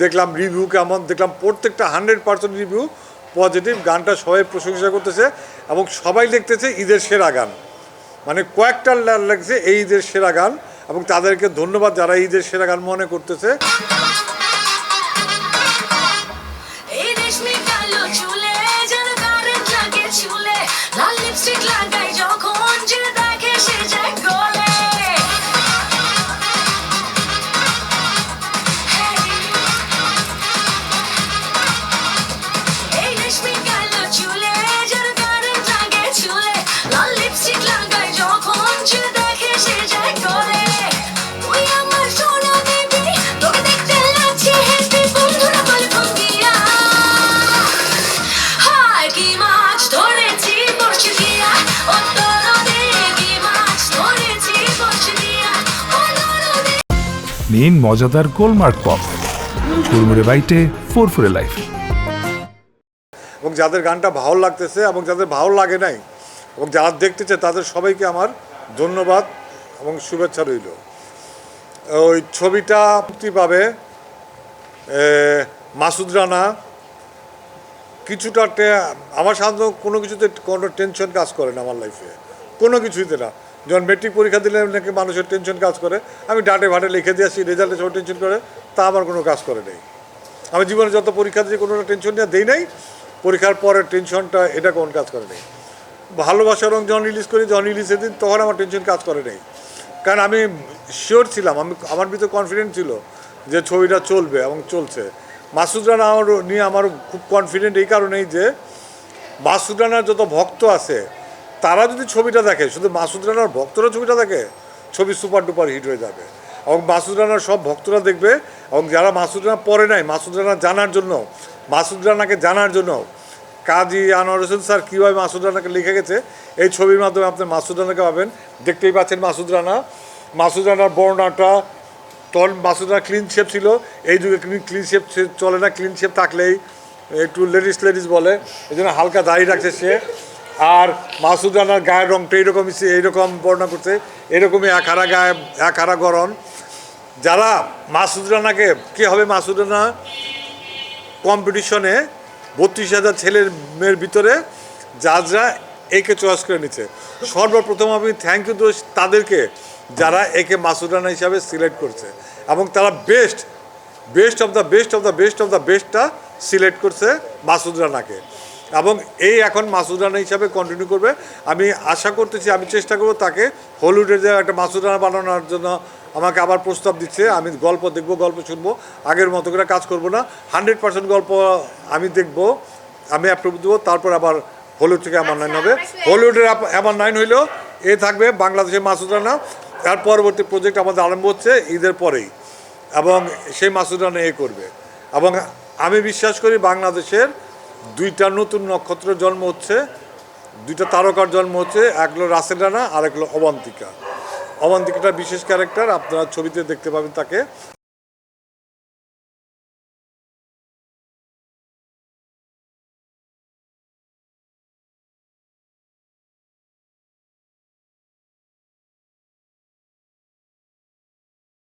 দেখলাম রিভিউ কেমন, দেখলাম প্রত্যেকটা 100% রিভিউ পজিটিভ, গানটা সবাই প্রশংসা করতেছে এবং সবাই লিখতেছে ঈদের সেরা গান। মানে কয়েকটা লাগছে এই ঈদের সেরা গান, এবং তাদেরকে ধন্যবাদ যারা ঈদের সেরা গান মনে করতেছে। নিন মজাদার গোলমার্ক পপ, কুড়মুড়ে বাইটে ফুরফুরে লাইফ। এবং যাদের গানটা ভালো লাগতেছে এবং যাদের ভালো লাগে নাই এবং যারা দেখতেছে তাদের সবাইকে আমার ধন্যবাদ এবং শুভেচ্ছা রইল। ওই ছবিটা মুক্তি পাবে। মাসুদ রানা কিছুটা আমার সাধারণত কোনো কিছুতে কোনো টেনশন কাজ করে না আমার লাইফে, কোনো কিছুইতে না। যখন মেট্রিক পরীক্ষা দিলে নাকি মানুষের টেনশন কাজ করে, আমি ডাটে ভাটে লিখে দিয়ে আসি, রেজাল্টে সব টেনশন করে, তা আমার কোনো কাজ করে নেই। আমি জীবনে যত পরীক্ষা দিয়ে কোনো টেনশন নিয়ে দেই নাই, পরীক্ষার পরের টেনশনটা এটা কোন কাজ করে নেই। ভালোবাসার রং যখন রিলিজ করি, যখন রিলিজের দিন তখন আমার টেনশন কাজ করে নেই, কারণ আমি শিওর ছিলাম, আমার ভিতরে কনফিডেন্ট ছিল যে ছবিটা চলবে এবং চলছে। মাসুদ রানা নিয়ে আমার খুব কনফিডেন্ট এই কারণেই যে মাসুদ রানার যত ভক্ত আছে তারা যদি ছবিটা দেখে, শুধু মাসুদ রানার ভক্তরা ছবিটা দেখে, ছবি সুপার ডুপার হিট হয়ে যাবে। এবং মাসুদ রানার সব ভক্তরা দেখবে, এবং যারা মাসুদ রানা পড়ে নাই মাসুদ রানা জানার জন্য, মাসুদ রানাকে জানার জন্য কাজী আনোয়ার হোসেন স্যার কীভাবে মাসুদ রানাকে লিখে গেছে এই ছবির মাধ্যমে আপনি মাসুদ রানাকে পাবেন। দেখতেই পাচ্ছেন মাসুদ রানার বর্ণাটা, তখন মাসুদ রানা ক্লিন শেপ ছিল, এই যুগে ক্লিন শেপ চলে না, ক্লিন শেপ থাকলেই একটু লেডিস বলে, এই জন্য হালকা দাঁড়িয়ে রাখছে সে। আর মাসুদ রানার গায়ের রঙটা এইরকম বর্ণনা করছে, এরকমই এক হারা গরম। যারা মাসুদ রানাকে কী হবে, মাসুদ রানা কম্পিটিশনে 32,000 ছেলের মেয়ের ভিতরে জাজরা একে চয়েস করে নিচ্ছে। সর্বপ্রথম আমি থ্যাংক ইউ দোষ তাদেরকে যারা একে মাসুদ রানা হিসাবে সিলেক্ট করছে, এবং তারা বেস্ট অফ দ্য বেস্টটা সিলেক্ট করছে মাসুদ রানাকে, এবং এই এখন মাসুদ রানা হিসাবে কন্টিনিউ করবে। আমি আশা করতেছি, আমি চেষ্টা করবো তাকে হলিউডের যে একটা মাসুদ রানা বানানোর জন্য আমাকে আবার প্রস্তাব দিচ্ছে। আমি গল্প দেখবো, গল্প শুনবো, আগের মতো করে কাজ করব না, 100% গল্প আমি দেখবো, আমি অ্যাপ্রুভ দেবো, তারপর আবার হলিউড থেকে আমার 9 হবে। হলিউডের আমার 9 হইলেও এ থাকবে বাংলাদেশের মাসুদ রানা। তার পরবর্তী প্রজেক্ট আমাদের আরম্ভ হচ্ছে ঈদের পরেই, এবং সেই মাসুদ রানা এ করবে। এবং আমি বিশ্বাস করি বাংলাদেশের 2টা নতুন নক্ষত্র জন্ম হচ্ছে, 2টা তারকার জন্ম হচ্ছে, এক হলো রাসেল রানা আর এক হলো অবন্তিকা। অবন্তিকাটা বিশেষ ক্যারেক্টার, আপনারা ছবিতে দেখতে পাবেন তাকে।